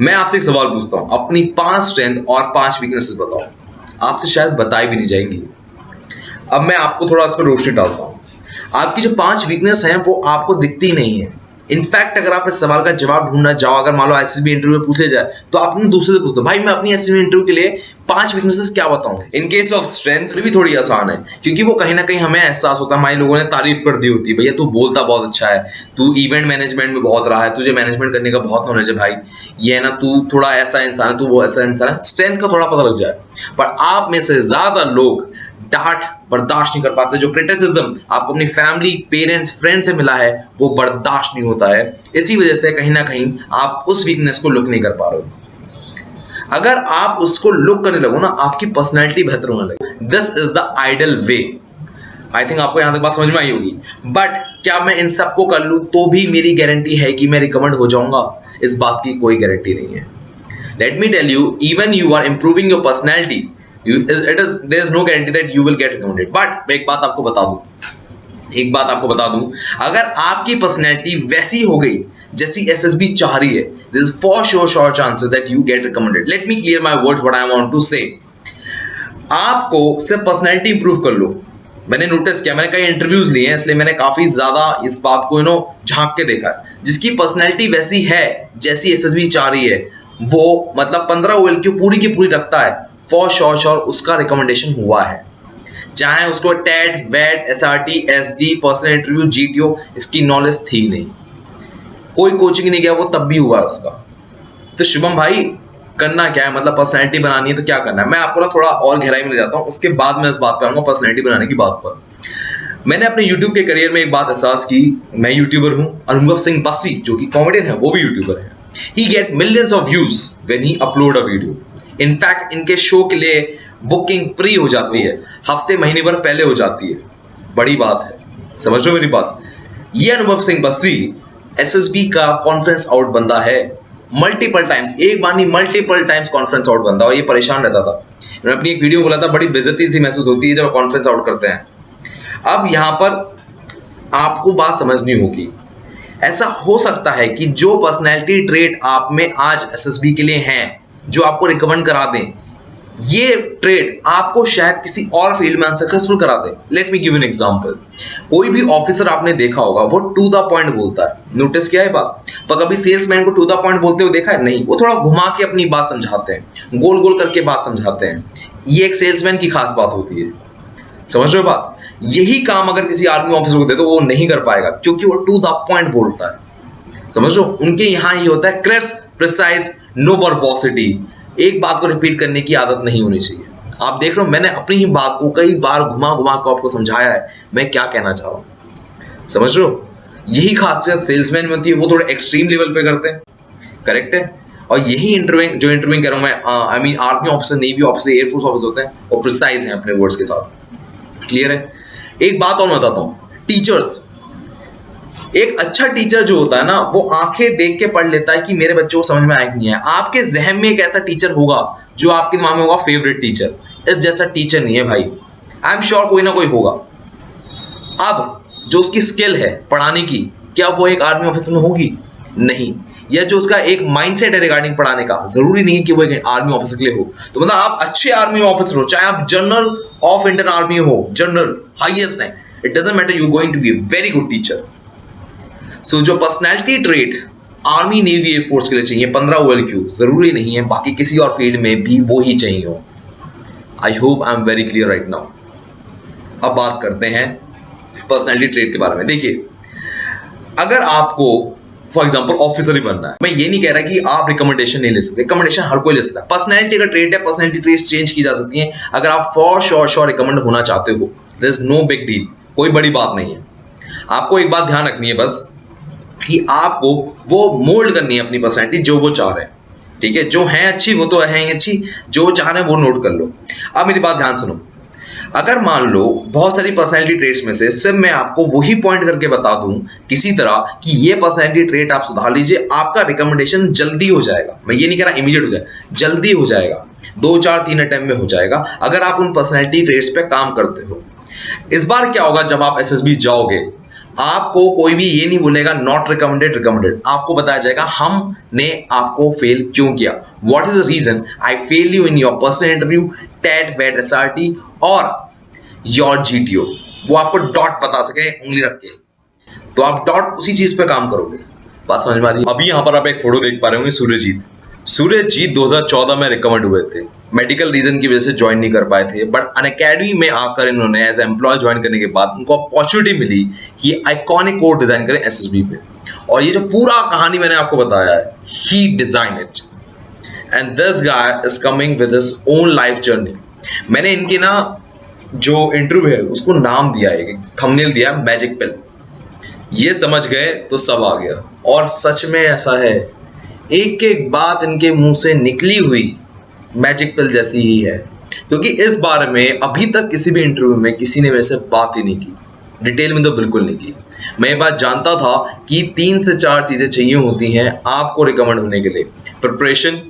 मैं आपसे एक सवाल पूछता हूं, अपनी 5 स्ट्रेंथ और 5 वीकनेसेस बताओ। आपसे शायद बताई भी नहीं जाएंगी। अब मैं आपको थोड़ा उस पर रोशनी डालता हूं। आपकी जो 5 वीकनेस हैं वो आपको दिखती नहीं है। इनफैक्ट अगर आप इस सवाल का जवाब ढूंढना चाहो, अगर मान लो एसएसबी इंटरव्यू में पूछे जाए, तो आप अपने दूसरे से पूछते भाई मैं अपनी एसएसबी इंटरव्यू के लिए 5 वीकनेसेस क्या बताऊं। इन केस ऑफ स्ट्रेंथ भी थोड़ी आसान है, क्योंकि वो कहीं ना कहीं हमें एहसास होता है, हमारे लोगों ने तारीफ कर दी होती है, भैया तू बोलता बहुत अच्छा है, तू इवेंट मैनेजमेंट में बहुत रहा है, तुझे मैनेजमेंट करने का बहुत नॉलेज है भाई, ये है ना, तू थोड़ा ऐसा इंसान है, तू वो ऐसा इंसान है, स्ट्रेंथ का थोड़ा पता लग जाए। पर आप में से ज्यादा लोग डांट बर्दाश्त नहीं कर पाते। जो क्रिटिसिज्म आपको अपनी फैमिली, पेरेंट्स, फ्रेंड से मिला है वो बर्दाश्त नहीं होता है। इसी वजह से कहीं ना कहीं आप उस वीकनेस को लुक नहीं कर पा रहे हो। अगर आप उसको लुक करने लगो ना, आपकी पर्सनैलिटी बेहतर होने लगे। This is the ideal way. I think आपको यहां तक बात समझ में आई होगी। बट क्या मैं इन सबको कर लूं तो भी मेरी गारंटी है कि मैं रिकमेंड हो जाऊंगा? इस बात की कोई गारंटी नहीं है। Let me tell you, even you are improving your personality, there is no guarantee that you will get recommended. But मैं एक बात आपको बता दूं, अगर आपकी पर्सनैलिटी वैसी हो गई जैसी एसएसबी चाह रही है, there is for sure chances that you get recommended. Let me clear my words what I want to say. आपको सिर्फ पर्सनैलिटी इंप्रूव कर लो। मैंने नोटिस किया, मैंने कई इंटरव्यूज लिए हैं, इसलिए मैंने काफी ज्यादा इस बात को झांक के देखा है। जिसकी पर्सनैलिटी वैसी है जैसी एसएसबी चाह रही है, वो मतलब 15 OLQ पूरी की पूरी रखता है, फॉर श्योर उसका रिकमेंडेशन हुआ है। चाहे उसको टेट, वेट, SRT, SD, personal interview, GTO, इसकी नॉलेज थी नहीं, कोई कोचिंग नहीं गया, वो तब भी हुआ है उसका। तो शुभम भाई करना क्या है, मतलब पर्सनैलिटी बनानी है तो क्या करना है? मैं आपको ना थोड़ा और गहराई में ले जाता हूँ, उसके बाद मैं इस बात पे आऊंगा, पर्सनैलिटी बनाने की बात पर। मैंने अपने यूट्यूब के करियर में एक बात एहसास की, मैं यूट्यूबर हूँ, अनुभव सिंह बस्सी जो कि कॉमेडियन है वो भी यूट्यूबर है। He get millions of views when he upload a video. In fact इनके शो के लिए बुकिंग प्री हो जाती है, हफ्ते महीने भर पहले हो जाती है। बड़ी बात है, समझ लो मेरी बात। ये अनुभव सिंह बस्सी एसएसबी का कॉन्फ्रेंस आउट बंदा है, मल्टीपल टाइम्स, एक बार नहीं मल्टीपल टाइम्स कॉन्फ्रेंस आउट बंदा, और ये परेशान रहता था। मैंने अपनी एक वीडियो बोला था, बड़ी बेइज्जती सी महसूस होती है जब कॉन्फ्रेंस आउट करते हैं। अब यहां पर आपको बात समझनी होगी, ऐसा हो सकता है कि जो पर्सनैलिटी ट्रेट आप में आज एसएसबी के लिए हैं, जो आपको रिकमेंड करा दें, ये ट्रेड आपको शायद किसी और फील्ड में अनसक्सेसफुल करा दे। Let me give an example. कोई भी ऑफिसर आपने देखा होगा, वो टू द पॉइंट बोलता है, नोटिस किया है बात? पर कभी सेल्समैन को टू द पॉइंट बोलते हुए देखा है? नहीं, वो थोड़ा घुमा के अपनी बात समझाते हैं, गोल गोल करके बात समझाते हैं। ये एक सेल्समैन की खास बात होती है, समझ रहे हो बात? यही काम अगर किसी आर्मी ऑफिसर को दे तो वो नहीं कर पाएगा, क्योंकि वो टू द पॉइंट बोलता है। समझ लो, उनके यहां ये होता है क्रिस्प, प्रिसाइज, नो वर्बोसिटी। एक बात को रिपीट करने की आदत नहीं होनी चाहिए। आप देख रहे हो, मैंने अपनी ही बात को कई बार घुमा घुमा कर आपको समझाया है मैं क्या कहना चाह रहा हूं। समझ रहे हो, यही खासियत सेल्समैन में होती है, वो थोड़े एक्सट्रीम लेवल पे करते हैं, करेक्ट है। और यही इंटरव्यूइंग कर रहा हूं मैं, I mean army officer, navy officer, air force officer होते हैं, और प्रिसाइज हैं अपने वर्ड्स के साथ। क्लियर है? एक बात और मैं बताता हूं, टीचर्स, एक अच्छा टीचर जो होता है ना, वो आंखें देख के पढ़ लेता है कि मेरे बच्चों को समझ में आया कि नहीं है। आपके जहन में एक ऐसा टीचर होगा जो आपके दिमाग में होगा फेवरेट टीचर। इस जैसा टीचर नहीं है भाई, आई एम श्योर कोई ना कोई होगा। अब जो उसकी स्किल है पढ़ाने की, क्या वो एक आर्मी ऑफिसर में होगी? नहीं। या जो उसका एक माइंडसेट है रिगार्डिंग पढ़ाने का, जरूरी नहीं है कि वो एक आर्मी ऑफिसर के लिए हो। तो मतलब आप अच्छे आर्मी ऑफिसर हो, चाहे आप जनरल ऑफ इंडियन आर्मी हो, general highest rank, it doesn't matter, you going to be a very good teacher. So जो personality trait army, navy, air force के लिए चाहिए 15 OLQ, जरूरी नहीं है बाकी किसी और फील्ड में भी वो ही चाहिए हो। I hope I am very clear right now. अब बात करते हैं पर्सनैलिटी ट्रेट के बारे में। देखिए, अगर आपको फॉर एग्जांपल ऑफिसर ही बनना है, मैं ये नहीं कह रहा कि आप रिकमेंडेशन नहीं ले सकते, रिकमेंडेशन हर कोई ले सकता है। पर्सनैलिटी का ट्रेट है, पर्सनैलिटी ट्रेट चेंज की जा सकती है। अगर आप फॉर श्योर रिकमेंड होना चाहते हो, there is no big deal, कोई बड़ी बात नहीं है। आपको एक बात ध्यान रखनी है बस, कि आपको वो मोल्ड करनी है अपनी पर्सनैलिटी जो वो चाह रहे हैं, ठीक है? जो है अच्छी वो तो है ही अच्छी, जो चाह रहे हैं वो नोट कर लो। अब मेरी बात ध्यान सुनो, अगर मान लो बहुत सारी पर्सनैलिटी ट्रेट्स में से सिर्फ मैं आपको वही पॉइंट करके बता दूं किसी तरह कि ये पर्सनैलिटी ट्रेट आप सुधार लीजिए, आपका रिकमेंडेशन जल्दी हो जाएगा। मैं ये नहीं कह रहा इमीडिएट हो जाए, जल्दी हो जाएगा, 2, 4, 3 अटेम्प्ट में हो जाएगा, अगर आप उन पर्सनैलिटी ट्रेट्स पे काम करते हो। इस बार क्या होगा, जब आप एसएसबी जाओगे, आपको कोई भी ये नहीं बोलेगा नॉट रिकमेंडेड रिकमेंडेड, आपको बताया जाएगा हमने आपको फेल क्यों किया, what is the reason I fail you in your personal interview, TAT वेट एसआरटी और योर जीटीओ। वो आपको डॉट बता सके उंगली रख के, तो आप डॉट उसी चीज पे काम करोगे। बात समझ में आ रही है? अभी यहां पर आप एक फोटो देख पा रहे होंगे सूर्यजीत। सूर्यजीत 2014 में रिकमेंड हुए थे, मेडिकल रीजन की वजह से ज्वाइन नहीं कर पाए थे, बट अनअकैडमी में आकर इन्होंने एज एम्प्लॉय ज्वाइन करने के बाद उनको अपॉर्चुनिटी मिली कि आइकॉनिक कोट डिजाइन करें एसएसबी पे, और ये जो पूरा कहानी मैंने आपको बताया है, he design it and this guy is coming with his own life journey. मैंने इनकी ना जो इंटरव्यू है उसको नाम दिया है, थंबनेल दिया मैजिक पिल। ये समझ गए तो सब आ गया, और सच में ऐसा है, एक एक बात इनके मुंह से निकली हुई मैजिक पिल जैसी ही है, क्योंकि इस बारे में अभी तक किसी भी इंटरव्यू में किसी ने मेरे से बात ही नहीं की, डिटेल में तो बिल्कुल नहीं की। मैं ये बात जानता था कि 3 से 4 चीजें चाहिए होती हैं आपको रिकमेंड होने के लिए, प्रिपरेशन,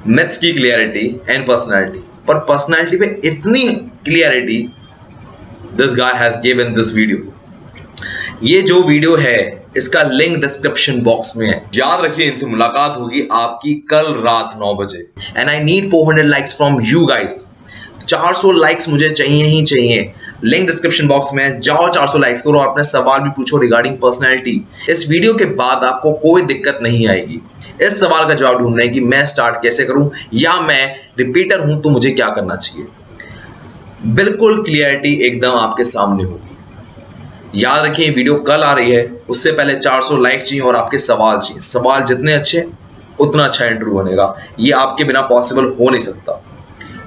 मैथ्स की क्लियरिटी एंड पर्सनैलिटी। पर पर्सनैलिटी पे इतनी clarity this guy has given this video. ये जो वीडियो है इसका लिंक डिस्क्रिप्शन बॉक्स में है, याद रखिए इनसे मुलाकात होगी आपकी कल रात 9 बजे and I need 400 likes from you guys. 400 likes मुझे चाहिए ही चाहिए। लिंक डिस्क्रिप्शन बॉक्स में जाओ, 400 लाइक्स करो और अपने सवाल भी पूछो रिगार्डिंग पर्सनैलिटी। इस वीडियो के बाद आपको कोई दिक्कत नहीं आएगी। इस सवाल का जवाब ढूंढना है कि मैं स्टार्ट कैसे करूं, या मैं रिपीटर हूं तो मुझे क्या करना चाहिए। बिल्कुल क्लियरिटी एकदम आपके सामने होगी। याद रखिए वीडियो कल आ रही है, उससे पहले 400 लाइक चाहिए और आपके सवाल चाहिए। सवाल जितने अच्छे उतना अच्छा इंटरव्यू बनेगा, ये आपके बिना पॉसिबल हो नहीं सकता।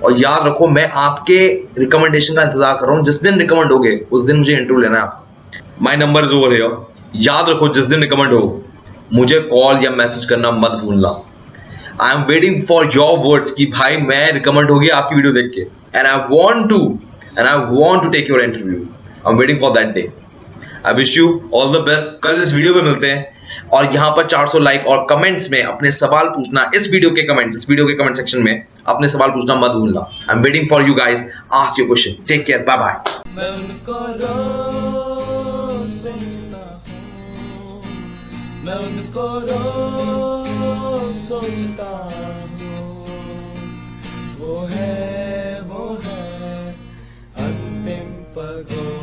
और याद रखो मैं आपके रिकमेंडेशन का इंतजार कर रहा हूं, जिस दिन रिकमेंड होगे उस दिन मुझे इंटरव्यू लेना है आपको। My number is over here, याद रखो जिस दिन रिकमेंड हो मुझे कॉल या मैसेज करना मत भूलना। I am waiting for your words कि भाई मैं रिकमेंड हो गया आपकी वीडियो देख के, and I want to take your interview. I am waiting for that day. I wish you all the best. कल इस वीडियो पे मिलते हैं, और यहाँ पर 400 लाइक और कमेंट्स में अपने सवाल पूछना, इस वीडियो के कमेंट सेक्शन में अपने सवाल पूछना मत भूलना। I am waiting for you guys, ask your question. Take care, bye bye. मैं उनको रोज सोचता हूँ, वो है अंतिम पगों